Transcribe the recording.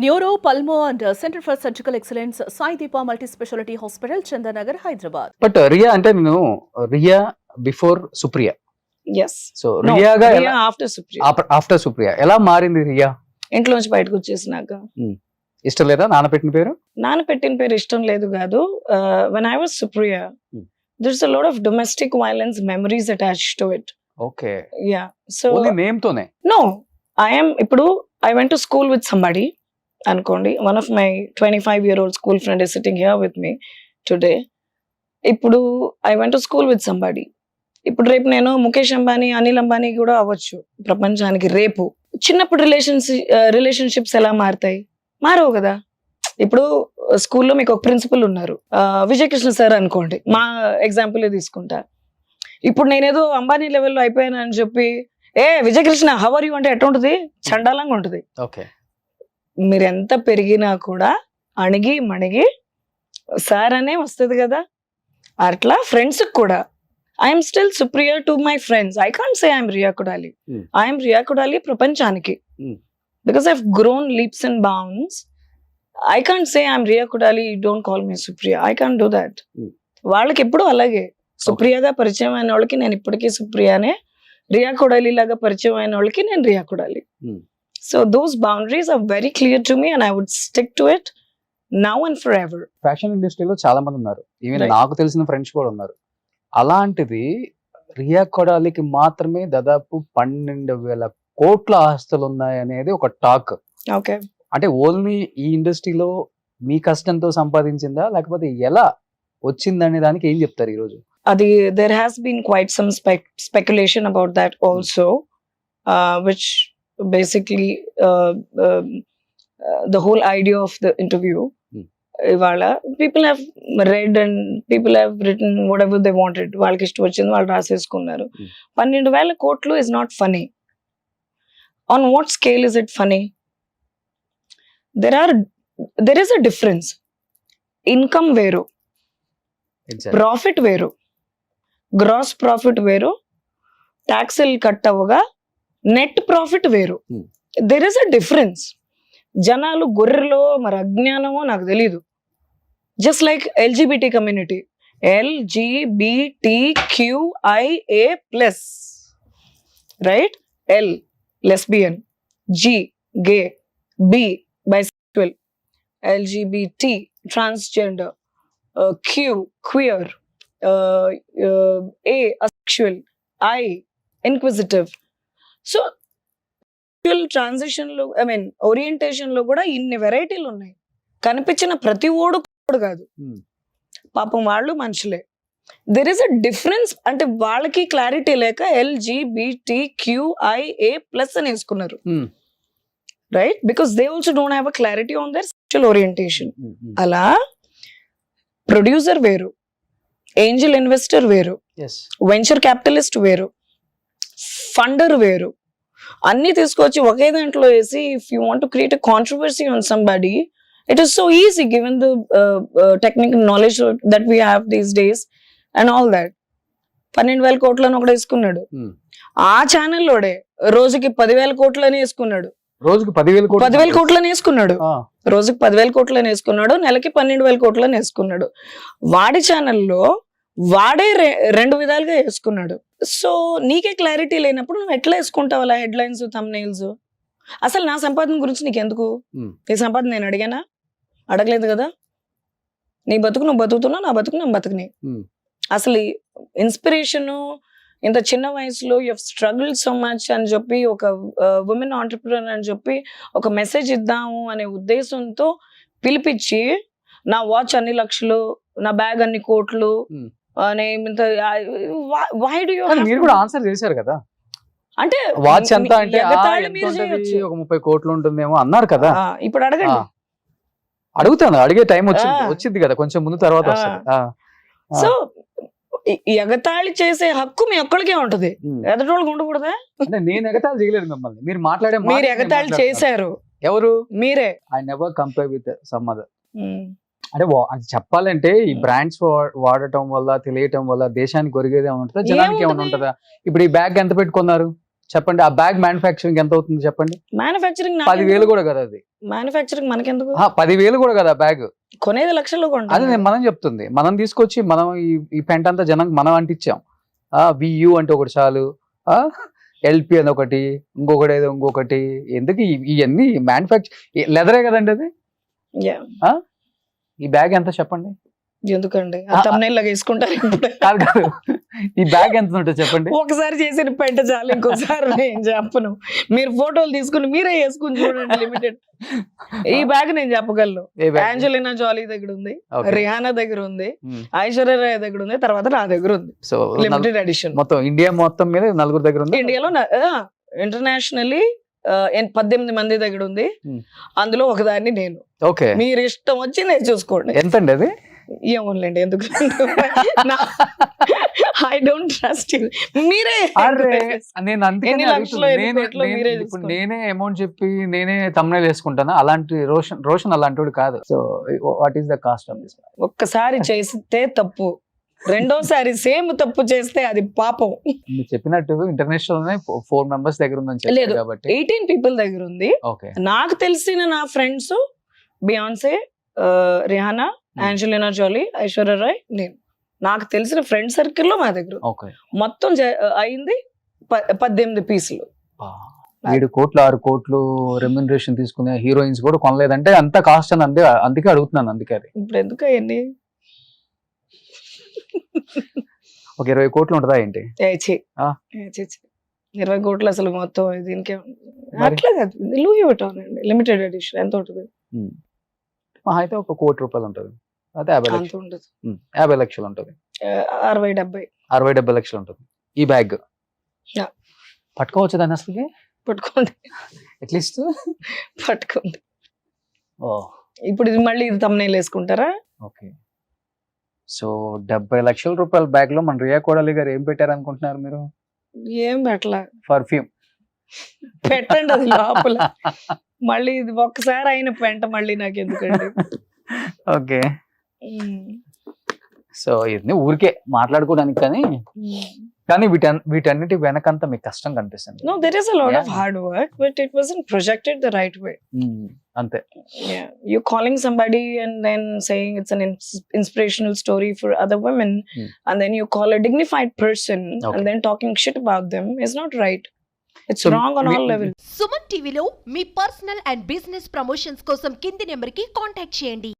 Neuro pulmo and centre for surgical excellence Sai Deepa multi speciality hospital Chandanagar Hyderabad. But Riya అంటే నేను Riya before Supriya. Yes so రియాగా after Supriya after Supriya ఎలా మారింది రియా? ఇంట్లోంచి బయటకు వచ్చేసినాక ఇష్టం లేదా నాన్న పెట్టిన పేరు? నాన్న పెట్టిన పేరు ఇష్టం లేదు కాదు. When I was Supriya there's a lot of domestic violence memories attached to it. Okay. Yeah, so only name తోనే? no, ఇప్పుడు I went to school with somebody అనుకోండి. one of my 25-year-old school friend is sitting here with me today. ఇప్పుడు I went to school with somebody. ఇప్పుడు రేపు నేను ముఖేష్ అంబానీ, అనిల్ అంబానీ కూడా అవ్వచ్చు ప్రపంచానికి రేపు. చిన్నప్పుడు రిలేషన్షిప్స్ ఎలా మారుతాయి? మారవు కదా. ఇప్పుడు స్కూల్లో మీకు ఒక ప్రిన్సిపల్ ఉన్నారు, విజయకృష్ణ సార్ అనుకోండి, మా ఎగ్జాంపుల్ తీసుకుంటా. ఇప్పుడు నేనేదో అంబానీ లెవెల్లో అయిపోయానని చెప్పి విజయకృష్ణ హౌ ఆర్ యూ అంటే ఎట్లా ఉంటుంది? చండాలంగా ఉంటుంది. ఓకే. మీరు ఎంత పెరిగినా కూడా అణిగి మణిగి సార్ అనే వస్తుంది కదా. అట్లా ఫ్రెండ్స్ కూడా I'm still superior to my friends. I can't say I'm Riya Kodali. I'm Riya Kodali ప్రపంచానికి, because I have grown leaps and bounds. I can't say I'm Riya Kodali, don't call me Supriya. I can't do that. వాళ్ళకి ఎప్పుడు అలాగే సుప్రియగా పరిచయం అయిన వాళ్ళకి నేను ఇప్పటికీ సుప్రియానే, రియా కొడాలి లాగా పరిచయం అయిన వాళ్ళకి నేను Riya Kodali. So those boundaries are very clear to me and I would stick to it now and for ever. Fashion ఇండస్ట్రీలో చాలా మంది ఉన్నారు, ఈవెన్ నాకు తెలిసిన ఫ్రెండ్స్ కూడా ఉన్నారు. అలాంటిది రియా కొడాలికి మాత్రమే దాదాపు 12,000 కోట్ల ఆస్తులు ఉన్నాయి అనేది ఒక టాక్. ఓకే. అంటే ఓన్లీ ఈ ఇండస్ట్రీలో మీ కష్టంతో సంపాదించిందా, లేకపోతే ఎలా వచ్చిందనే దానికి ఏం చెప్తారు ఈ రోజు? అది there has been quite some speculation about that also, which basically the whole idea of the interview, ఇవాళ people have read and people have written whatever they wanted. వాళ్ళకి ఇష్టం వచ్చింది వాళ్ళు రాసేసుకున్నారు. 12,000 కోట్లు is not funny. On what scale is it funny? There is a difference. Income వేరు, profit వేరు, gross profit వేరు, ట్యాక్స్లు కట్ అవ్వగా నెట్ ప్రాఫిట్ వేరు. There is a difference. జనాలు గొర్రెలో మరి అజ్ఞానమో నాకు తెలీదు. Just like LGBT community, LGBTQIA+, right? L lesbian, G gay, B bisexual, LGBT transgender, Q queer, A asexual, I inquisitive. So transition లో orientation లో కూడా ఇన్ని వెరైటీలు ఉన్నాయి. కనిపించిన ప్రతి ఓడు కాదు, పాపం వాళ్ళు మనుషులే. There is a difference. అంటే వాళ్ళకి క్లారిటీ లేక LGBTQIA+ అని వేసుకున్నారు, right? Because they also don't have a clarity on their sexual orientation. అలా ప్రొడ్యూసర్ వేరు, ఏంజల్ ఇన్వెస్టర్ వేరు, వెంచర్ క్యాపిటలిస్ట్ వేరు, ఫండర్ వేరు. అన్ని తీసుకొచ్చి ఒకే దాంట్లో వేసి if you want to create a controversy on somebody, it is so easy given the technical knowledge that we have these days and all that. 12,000 కోట్లను ఒకటి వేసుకున్నాడు. ఆ ఛానల్లోడే రోజుకి 10,000 కోట్లని వేసుకున్నాడు. రోజుకి 10,000 కోట్లని వేసుకున్నాడు. రోజుకి 10,000 కోట్లని వేసుకున్నాడు. నెలకి 12,000 కోట్లని వేసుకున్నాడు. వాడి ఛానల్లో వాడే 2 విధాలుగా వేసుకున్నాడు. సో నీకే క్లారిటీ లేనప్పుడు నువ్వు ఎట్లా వేసుకుంటావు అలా హెడ్లైన్స్, థంబ్నెయిల్స్? అసలు నా సంపాదన గురించి నీకెందుకు? నీ సంపాదన నేను అడిగానా? అడగలేదు కదా. నీ బతుకు నువ్వు బతుకుతున్నావు, నా బతుకు నేను బతుకుని. అసలు ఇన్స్పిరేషన్ ఇంత చిన్న వయసులో you have struggled so much అని చెప్పి ఒక ఉమెన్ ఆంటర్ప్రినర్ అని చెప్పి ఒక మెసేజ్ ఇద్దాము అనే ఉద్దేశంతో పిలిపించి నా వాచ్ అన్ని లక్షలు, నా బ్యాగ్ అన్ని కోట్లు అనే why do you మీరు కూడా ఆన్సర్ చేశారు కదా. అంటే వాచ్ ఎంత అంటే ఒక 30 కోట్లు ఉంటుందేమో అన్నారు కదా. ఇప్పుడు అడగండి. అడుగుతాను, అడిగే టైం వచ్చింది కదా, కొంచెం ముందు తర్వాత వస్తుంది. సో ఎగతాళి చేసే హక్కు మీ ఒక్కడికే ఉంటది, ఎదటోళ్ళకి ఉండకూడదా? అంటే నేను ఎగతాళి చేయలేదు మిమ్మల్ని, మీరు మాట్లాడే మీరు ఎగతాళి చేశారు. ఎవరు? మీరే. I never compare with some other. అంటే చెప్పాలంటే ఈ బ్రాండ్స్ వాడటం వల్ల తెలియటం వల్ల దేశానికి ఒరిగేది ఏమైనా ఉంటుందా, జనానికి ఏమైనా ఉంటుందా? ఇప్పుడు ఈ బ్యాగ్ ఎంత పెట్టుకున్నారు? చెప్పండి, ఆ బ్యాగ్ మ్యానుఫ్యాక్చరింగ్ ఎంత అవుతుంది చెప్పండి? మ్యానుఫ్యాక్చరింగ్ 10,000 కూడా కదా అది. మ్యానుఫ్యాక్చరింగ్ మనకెందుకు? 10,000 కూడా కదా బ్యాగ్. కొనేది లక్షల్లో అది కొంటాం. మనం చెప్తుంది. మనం తీసుకొచ్చి మనం ఈ పెంట అంతా జనం మనం అంటించాం. వియు అంటే ఒకటి చాలు, ఎల్పి అని ఒకటి, ఇంకొకటి ఎందుకు ఇవన్నీ మ్యానుఫ్యాక్చర్ లెదరే కదండి అది. Yeah. ఈ బ్యాగ్ ఎంత చెప్పండి? ఎందుకండి తమ్నైల్ లాగా వేసుకుంటారు ఇప్పుడు. కాదు, ఈ బ్యాగ్ ఎంత ఉంటుంది చెప్పండి? ఒకసారి చేసిన పెంట చాలు, ఇంకోసారి నేను చెప్పను. మీరు ఫోటోలు తీసుకుని మీరే వేసుకుని చూడండి. లిమిటెడ్ ఈ బ్యాగ్ నేను చెప్పగలను. యాంజెలినా జాలీ దగ్గర ఉంది, రిహానా దగ్గర ఉంది, ఐశ్వర్య రాయ్ దగ్గర ఉంది, తర్వాత నా దగ్గర ఉంది. సో లిమిటెడ్ ఎడిషన్ మొత్తం ఇండియా మొత్తం మీద 4 దగ్గర ఉంది. ఇండియాలో ఇంటర్నేషనల్లీ 18 మంది దగ్గర ఉంది. అందులో ఒకదాన్ని నేను. ఓకే, మీరు ఇష్టం వచ్చి నేను చూసుకోండి. ఎంతండి అది? ఏమోలేండి, ఎందుకు ఐ డోంట్ ట్రస్ట్ యూ. మీరే నేను అందుకని ఇప్పుడు నేనే అమౌంట్ చెప్పి నేనే thumbnail వేసుకుంటాను. అలాంటి రోషన్ అలాంటి కాదు. So what is the cost of this? ఒక్కసారి చేస్తే తప్పు, రెండోసారి సేమ్ తప్పు చేస్తే అది పాపం. మీరు చెప్పినట్టు ఇంటర్నేషనల్ 4 members దగ్గర ఉందని చెప్పారు కాబట్టి 18 people దగ్గర ఉంది. ఓకే, నాకు తెలిసిన నా friends Beyonce, Rihanna, Angelina Jolie, Aishwarya Rai, నేను. నాకు తెలిసిన ఫ్రెండ్ సర్కిల్లో మా దగ్గర మొత్తం అయింది 18 పీసులు. 7 కోట్లు 6 కోట్లు రెమ్యునరేషన్ తీసుకునే హీరోయిన్స్ కూడా కొనలేదంటే అంత కాస్ట్ అని అందుకే అడుగుతున్నాను. అందుకే అది ఇప్పుడు ఎందుకు అయ్యండి? ఒక 20 కోట్లు ఉంటుందా ఏంటి? 20 కోట్లు అసలు మొత్తం దీనికే అట్లా కాదు. లూయి విటాన్ అండి, లిమిటెడ్ ఎడిషన్ ఎంత ఉంటుంది? అయితే 1 కోటి రూపాయలు ఉంటుంది. అదే 50 లక్షలు ఉంటుంది. 60-70 లక్షలు ఉంటుంది ఈ బ్యాగ్. పట్టుకోవచ్చు దాన్ని అసలు? పట్టుకోండి, అట్లీస్ట్ పట్టుకోండి. ఇప్పుడు ఇది మళ్ళీ ఇది thumbnail వేసుకుంటారా? ఓకే, సో 70 లక్షల రూపాయల బ్యాగ్ లో మన రియా కోడాలి గారు ఏం పెట్టారు అనుకుంటున్నారు మీరు? ఏం పెట్టలా, పర్ఫ్యూమ్ పెట్టండి అది లోపల. మళ్ళీ ఇది ఒక్కసారి అయిన పెంట మళ్ళీ నాకు ఎందుకండి? ఓకే, సో ఇది ఊరికే మాట్లాడుకోవడానికి, కానీ వీటన్నిటి వెనకంతా మీకు కష్టం కనిపిస్తుంది. No, there is a lot of hard work, but it wasn't projected the right way. అంతే. Yeah, you're calling somebody and then saying it's an inspirational story for other women, and then you call a dignified person and then talking shit about them is not right. It's wrong on all levels. Suman టీవీలో మీ personal and business promotions కోసం కింది నెంబర్కి contact చేయండి.